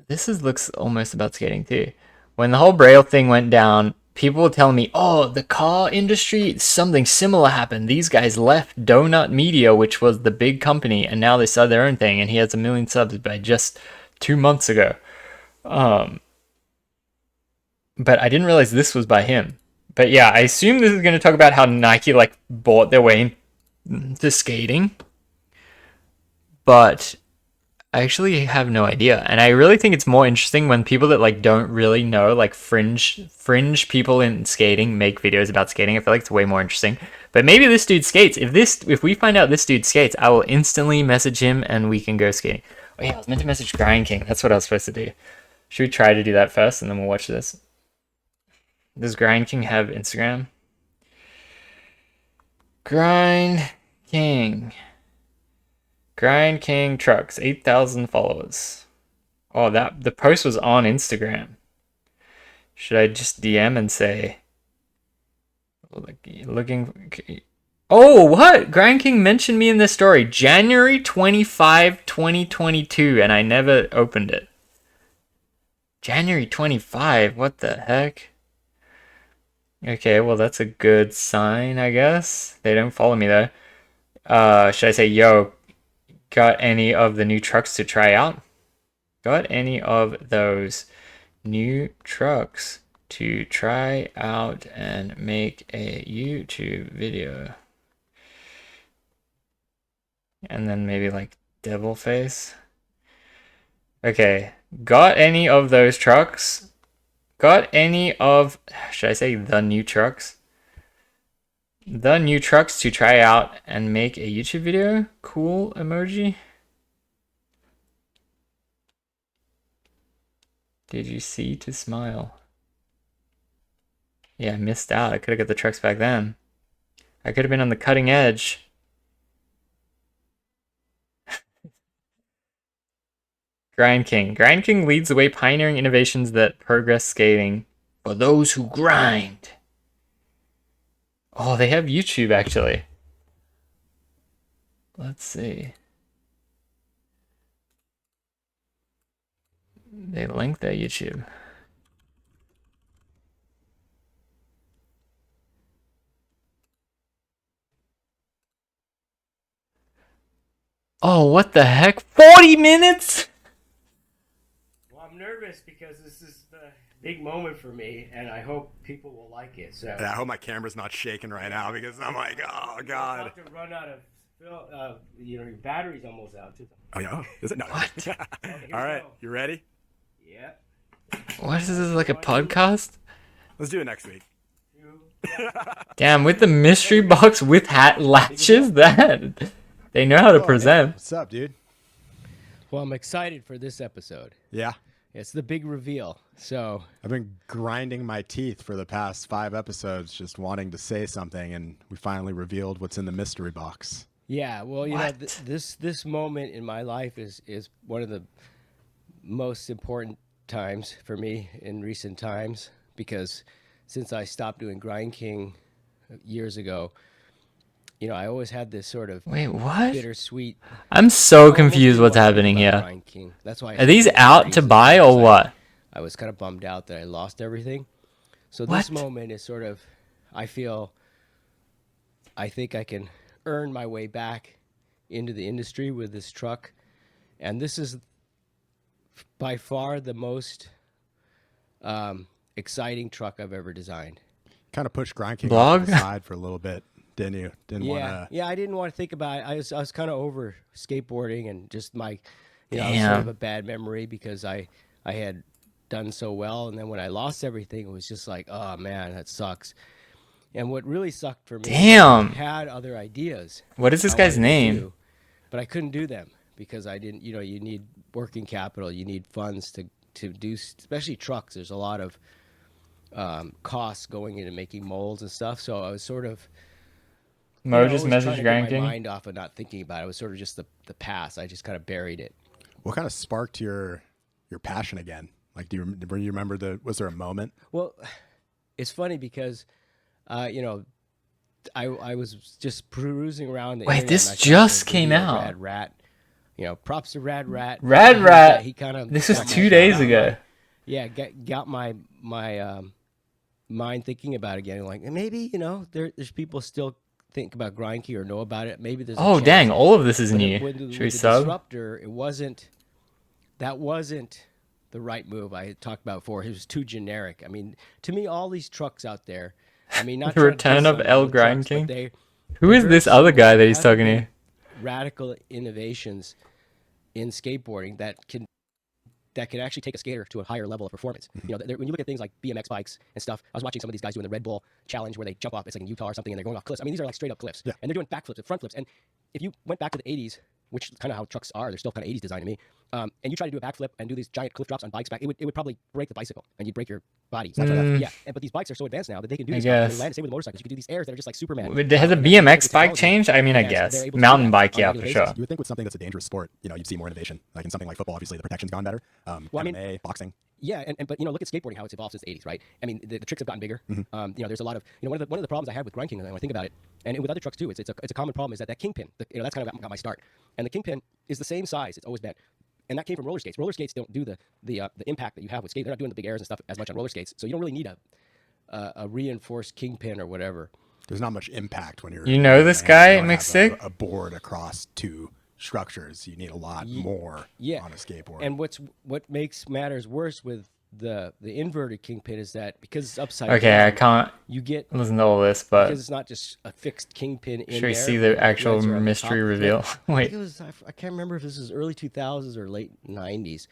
Looks almost about skating too. When the whole Braille thing went down, people were telling me, oh, the car industry, something similar happened. These guys left Donut Media, which was the big company, and now they started their own thing, and he has 1 million subs by just 2 months ago. But I didn't realize this was by him. But yeah, I assume this is going to talk about how Nike like bought their way into skating. But I actually have no idea, and I really think it's more interesting when people that like don't really know, like fringe people in skating make videos about skating. I feel like it's way more interesting. But maybe this dude skates. If we find out this dude skates, I will instantly message him and we can go skating. Oh yeah, I was meant to message Grind King. That's what I was supposed to do. Should we try to do that first and then we'll watch this? Does Grind King have Instagram? Grind King Trucks, 8,000 followers. Oh, the post was on Instagram. Should I just DM and say, looking? Oh, what? Grind King mentioned me in this story, January 25, 2022, and I never opened it. January 25. What the heck? Okay, well that's a good sign, I guess. They don't follow me though. Should I say, yo? Got any of the new trucks to try out? Got any of those new trucks to try out and make a YouTube video? And then maybe like devil face. Okay, got any of those trucks? Got any of, should I say the new trucks? The new trucks to try out and make a YouTube video? Cool emoji. Did you see to smile? Yeah, I missed out. I could have got the trucks back then. I could have been on the cutting edge. Grind King. Grind King leads the way, pioneering innovations that progress skating for those who grind. Oh, they have YouTube, actually. Let's see. They link their YouTube. Oh, what the heck? 40 minutes? nervous because this is the big moment for me, and I hope people will like it. So Yeah, I hope my camera's not shaking right now because I'm like, oh god. about to run out of your battery's almost out too. Oh yeah, is it? No. What? Okay, All right, go. you ready? Yeah. What is this, like a podcast? Let's do it next week. Damn, with the mystery box with hat latches, that they know how to present. What's up, dude? Well, I'm excited for this episode. Yeah, It's the big reveal. So I've been grinding my teeth for the past 5 episodes, just wanting to say something, and we finally revealed what's in the mystery box. yeah, well, you know, What? this moment in my life is one of the most important times for me in recent times, because since I stopped doing Grind King years ago, you know, I always had this sort of Wait, what? bittersweet. I'm so almost confused what's didn't wanna happening think about here. Grind King. That's why I Are these started out doing to these buy because or what? I was kind of bummed out that I lost everything. So What? this moment is sort of, I think I can earn my way back into the industry with this truck. And this is by far the most exciting truck I've ever designed. Kind of pushed Grind King Blog? off to the side for a little bit, didn't you? Didn't want to. Yeah, I didn't want to think about it. I was kind of over skateboarding and just my, you know, it was sort of Damn. a bad memory because I had done so well, and then when I lost everything, it was just like, oh man, that sucks. And what really sucked for me, Damn. I had other ideas. What is this I guy's wanted to name? do, but I couldn't do them because I didn't. You know, you need working capital, you need funds to do, especially trucks. There's a lot of costs going into making molds and stuff. So I was sort of. Mo I just was trying messaged to get Grand my King. mind off of not thinking about it. It was sort of just the past. I just kind of buried it. What kind of sparked your passion again? Like, do you remember was there a moment? Well, it's funny because, you know, I was just perusing around the Wait, internet this and I found just a came video of out. Rad Rat, you know, props to Rad Rat. Rad Rat. He kind of. This was 2 days ago. Yeah, got my mind thinking about it again. Like maybe, you know, there's people still think about Grind Key or know about it. Maybe there's. Oh, a dang. chance. All of this is But new. with Should we the sub? Disruptor, that wasn't the right move I had talked about before. It was too generic. I mean, to me, all these trucks out there, I mean, not The trying to return diss of on all El the Grind trucks, but King? they- Who they're is very this other similar. guy that There he's haven't talking been to? Radical innovations in skateboarding that can actually take a skater to a higher level of performance. You know, when you look at things like BMX bikes and stuff, I was watching some of these guys doing the Red Bull challenge where they jump off, it's like in Utah or something, and they're going off cliffs. I mean, these are like straight up cliffs. Yeah. And they're doing backflips and front flips. And if you went back to the 80s, which is kind of how trucks are, they're still kind of 80s design to me, and you try to do a backflip and do these giant cliff drops on bikes back, it would probably break the bicycle and you'd break your body. So yeah, but these bikes are so advanced now that they can do I this. Stuff. guess. Land the same with motorcycles. You can do these airs that are just like Superman. Has a And BMX the bike technology changed? I mean, I advanced, guess. they're able to do Mountain that bike, on a yeah, regular for basis. sure. You would think with something that's a dangerous sport, you know, you'd see more innovation. Like in something like football, obviously the protection's gone better. Well, I mean- MMA, boxing. Yeah, but you know, look at skateboarding, how it's evolved since the 80s, right? I mean, the tricks have gotten bigger. You know, there's a lot of, you know, one of the problems I had with Grind King, when I think about it, and with other trucks too, it's a common problem, is that kingpin, you know, that's kind of got my start. And the kingpin is the same size, it's always been. And that came from roller skates. Roller skates don't do the impact that you have with skate. They're not doing the big airs and stuff as much on roller skates. So you don't really need a reinforced kingpin or whatever. There's not much impact when you're. You know this guy, you don't have McStick? a board across 2 structures. You need a lot more Yeah. on a skateboard. And what makes matters worse with the inverted kingpin is that because it's upside Okay, down, I can't you get, listen to all this, but because it's not just a fixed kingpin in should we there, see the actual threads are on the mystery top. reveal? I think Wait, it was, I can't remember if this is early 2000s or late 90s,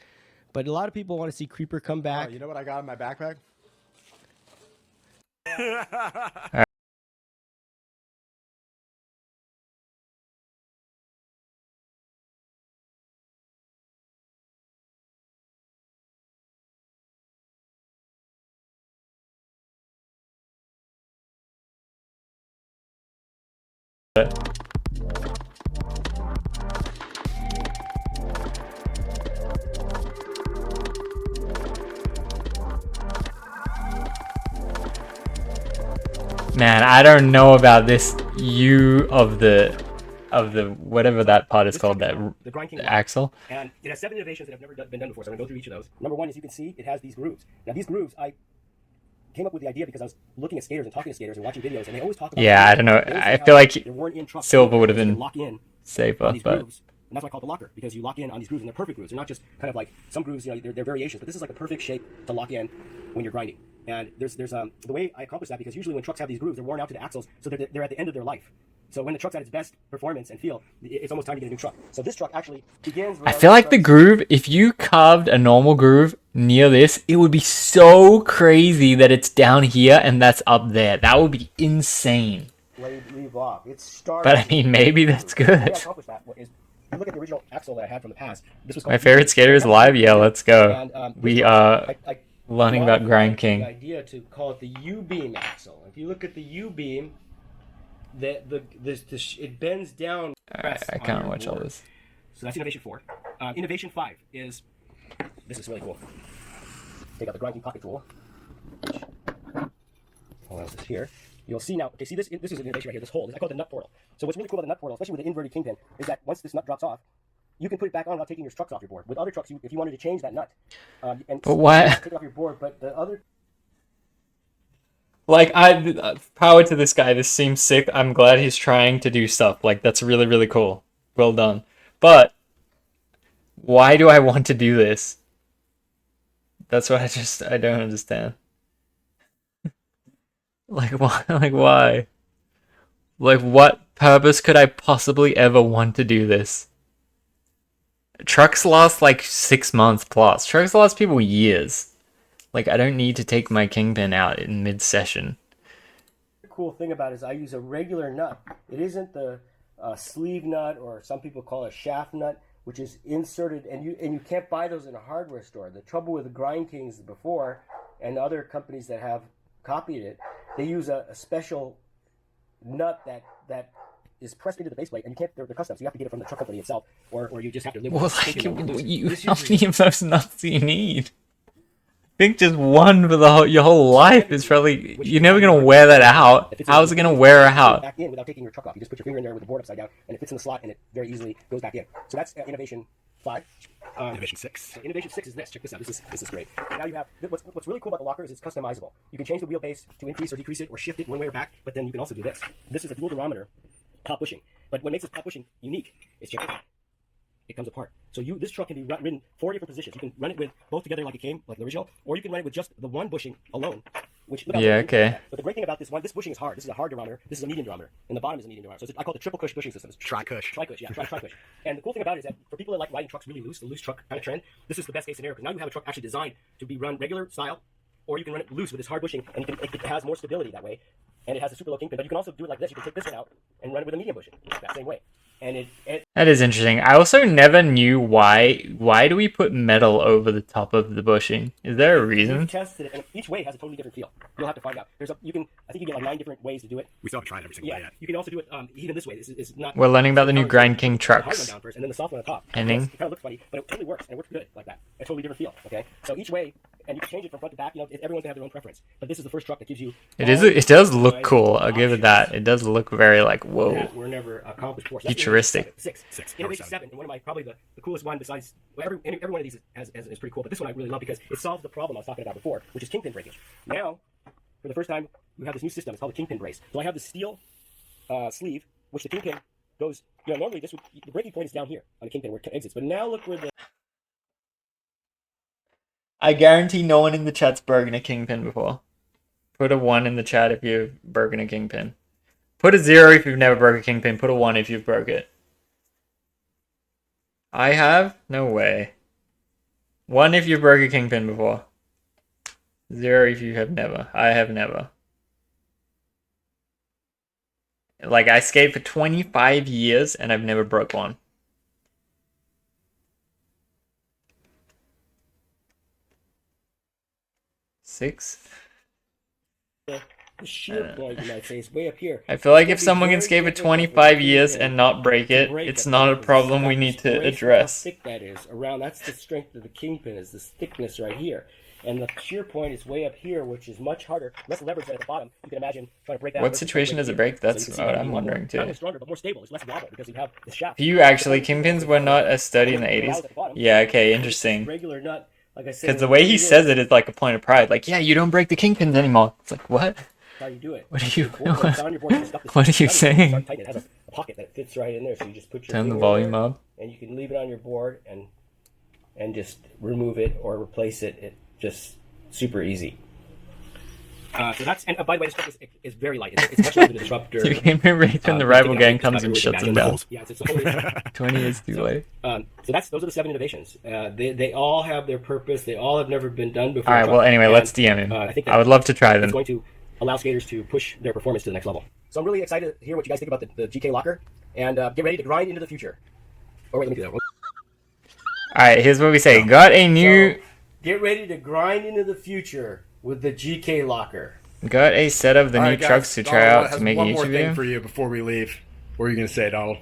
but a lot of people want to see Creeper come back. Oh, you know what I got in my backpack? man, I don't know about this U of the whatever that part is called, that The Grind King axle. And it has 7 innovations that have never been done before, so I'm going to go through each of those. Number 1 is, you can see it has these grooves. Now, these grooves, I came up with the idea because I was looking at skaters and talking to skaters and watching videos, and they always talk about Yeah, I don't know. they always I say feel how like they weren't in trucks, Silver would have they been lock in safer, these but grooves And that's why I call it the locker, because you lock in on these grooves, and they're perfect grooves. They're not just kind of like some grooves, they're variations, but this is like a perfect shape to lock in when you're grinding. And there's the way I accomplish that, because usually when trucks have these grooves, they're worn out to the axles, so they're at the end of their life. So when the truck's at its best performance and feel, it's almost time to get a new truck. So this truck actually begins. I feel like the groove, if you carved a normal groove near this, it would be so crazy that it's down here and that's up there. That would be insane. Leave off. It's But I mean, maybe that's The way I good. accomplished that is, you look at the original axle that I had from the past. This was My favorite skater is live. Yeah, let's go. And, We this are truck, I learning about modified Grind The King. idea to call it the U-beam axle. If you look at the U-beam, it bends down. Alright, I can't watch all this. So that's Innovation 4. Innovation 5 is, this is really cool. Take out the grinding pocket tool. Hold on, this here. You'll see now, okay, see this is an innovation right here, this hole. I call it the nut portal. So what's really cool about the nut portal, especially with the inverted kingpin, is that once this nut drops off, you can put it back on without taking your trucks off your board. With other trucks, if you wanted to change that nut, and But why? take it off your board, but the other Like, power to this guy. This seems sick. I'm glad he's trying to do stuff. Like, that's really, really cool. Well done. But why do I want to do this? That's what I don't understand. Like, why? Like, why? Like, what purpose could I possibly ever want to do this? Trucks last like 6 months plus. Trucks last people years. Like, I don't need to take my kingpin out in mid-session. cool thing about it is I use a regular nut. It isn't the sleeve nut, or some people call it a shaft nut, which is inserted, and you can't buy those in a hardware store. The trouble with the Grind Kings before, and other companies that have copied it, they use a special nut that is pressed into the base plate, and you can't. They're custom, so you have to get it from the truck company itself, or you just have to live with Well, it. like, This how usually- many of those nuts do you need? I think just one for your whole life is probably. You're never gonna wear that out. How's it gonna wear out? Back in without taking your truck off. You just put your finger in there with the board upside down, and it fits in the slot, and it very easily goes back in. So that's Innovation 5. Innovation 6. So Innovation 6 is this. Check this out. This is great. Now you have what's really cool about the locker is it's customizable. You can change the wheelbase to increase or decrease it, or shift it one way or back. But then you can also do this. This is a dual durometer top bushing. But what makes this top bushing unique is check it out. It comes apart. So this truck can be ridden 4 different positions. You can run it with both together like it came, like the original, or you can run it with just the one bushing alone. Which look how Yeah, good it is. okay. But the great thing about this bushing is hard. This is a hard durometer. This is a medium durometer, and the bottom is a medium durometer. So I call it the triple cush bushing system. It's Tri-cush. Tri-cush, yeah, tri-cush. And the cool thing about it is that for people that like riding trucks really loose, the loose truck kind of trend, this is the best case scenario, because now you have a truck actually designed to be run regular style, or you can run it loose with this hard bushing, and it has more stability that way, and it has a super low kingpin. But you can also do it like this. You can take this one out and run it with a medium bushing that same way. And it That is interesting. I also never knew why do we put metal over the top of the bushing? Is there a reason? we've tested it, and each way has a totally different feel. You'll have to find out. I think you get like 9 different ways to do it. We still haven't tried every single way Yeah, yet. you can also do it even this way. This is not. We're learning about the new Grind King The hard one trucks. down first, and then the soft one on top. Ending. It kind of looks funny, but it totally works, and it works good like that. A totally different feel. Okay, so each way, and you can change it from front to back. Everyone's gonna have their own preference. But this is the first truck that gives you. It does look cool. I'll give it that. It does look very like whoa. That were never accomplished before. So that's Futuristic. Innovation 6. Innovation 7, and one of my probably the coolest one besides. Well, every one of these is pretty cool, but this one I really love because it solves the problem I was talking about before, which is kingpin breakage. Now, for the first time, we have this new system. It's called the kingpin brace. So I have the steel sleeve, which the kingpin goes. Normally the breaking point is down here on the kingpin where it exits, but now look where the I guarantee no one in the chat's broken a kingpin before. Put a 1 in the chat if you've broken a kingpin. Put a 0 if you've never broke a kingpin. Put a 1 if you've broke it. I have? No way. 1 if you've broke a kingpin before. 0 if you have never. I have never. Like, I skate for 25 years and I've never broke one. Six? the shear point, you might say, is way up here. I feel like It's if gonna be someone can very skate for difficult with 25 the years kingpin and not break it, to break it's it not a because problem it's we got need this to brace, address. How thick that is around. That's the strength of the kingpin, is this thickness right here. And the shear point is way up here, which is much harder, less leverage than at the bottom. You can imagine trying to break that. What versus situation trying does to it break? here. That's you can see what that I'm being a lot wondering more, too. not only stronger, but more stable. It's less wobble because you have the shaft. Do you actually, kingpins were not as sturdy in the 80s? Yeah, okay, interesting. Regular nut, like I said. Because the way he says it is like a point of pride. Like, yeah, you don't break the kingpins anymore. It's like, what? How you do it? What are you? It's on your board, you stuff this What are you down, saying? start tightening. It has a pocket that fits right in there, so you just put your Turn the finger in volume there, up. and you can leave it on your board and just remove it or replace it. It just super easy. So that's, and by the way, this truck is very light. It's much lighter than the Disruptor. So you came in right when the rival gang comes and shuts him down. Yeah, it's totally 20 years too late. So those are the 7 innovations. They all have their purpose. They all have never been done before. All right. Well, anyway, let's DM him. I would love to try them. It's going to allow skaters to push their performance to the next level. So I'm really excited to hear what you guys think about the GK Locker, and get ready to grind into the future. Oh wait, let me do that. All right. Here's what we say. Got a new. So, get ready to grind into the future with the GK Locker. Got a set of the new All right, guys, trucks to try Donald out has to make a one more YouTube thing video. for you before we leave. What are you gonna say, Donald?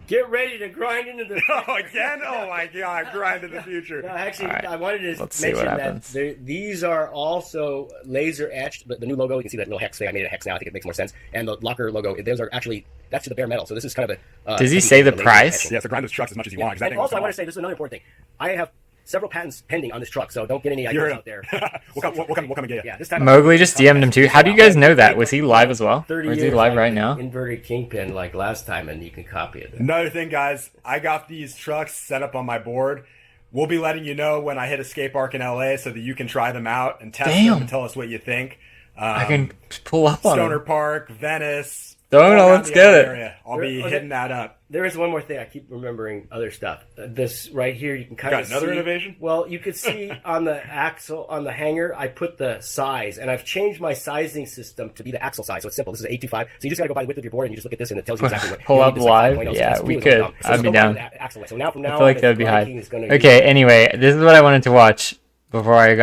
Get ready to grind into the Oh, again? Oh my God! Grind in the future. No, actually, All right, I wanted to let's see what mention happens. that these are also laser etched. The new logo, you can see that little hex thing. I made it a hex now. I think it makes more sense. And the locker logo, those are actually, that's to the bare metal. So this is kind of a. Does he say the price? Yeah, so grind those trucks as much as you want. 'cause that And thing will also, I come want to off. say this is another important thing. I have several patents pending on this truck, so don't get any You ideas heard out there. we'll come and get you. Yeah, this time Mowgli just DM'd him too. How do you guys know that? Was he live as well? 30 Or is he years live like right the now? Inverted kingpin like last time, and you can copy it. Another thing, guys, I got these trucks set up on my board. We'll be letting you know when I hit a skate park in LA so that you can try them out and test Damn. them and tell us what you think. I can pull up on Stoner him. Park, Venice. Stoner, all around let's the get LA it. area. I'll be Okay. hitting that up. There is one more thing. I keep remembering other stuff. This right here, you can kind Got of another see, innovation? Well, you could see on the axle, on the hanger, I put the size, and I've changed my sizing system to be the axle size. So it's simple. This is 825. So you just got to go by the width of your board, and you just look at this, and it tells you exactly what. Pull you up need. It's like live? 5.0, so Yeah, it's we really could. dumb. So I'd just be go by down. the axle width. So now from now I feel like on, that'd be the high. ranking is gonna Okay, anyway, this is what I wanted to watch before I got